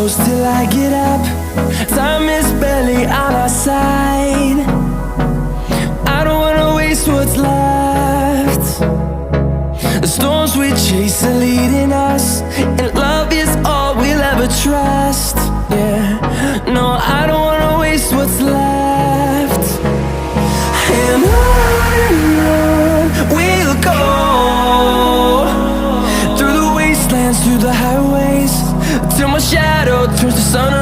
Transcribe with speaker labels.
Speaker 1: close till I get up. Time is barely on our side. I don't wanna waste what's left. The storms we chase are leading us, and love is all we'll ever trust. Yeah, no, I don't wanna waste what's left. And on we'll go, through the wastelands, through the highways, till my shadow turns to sun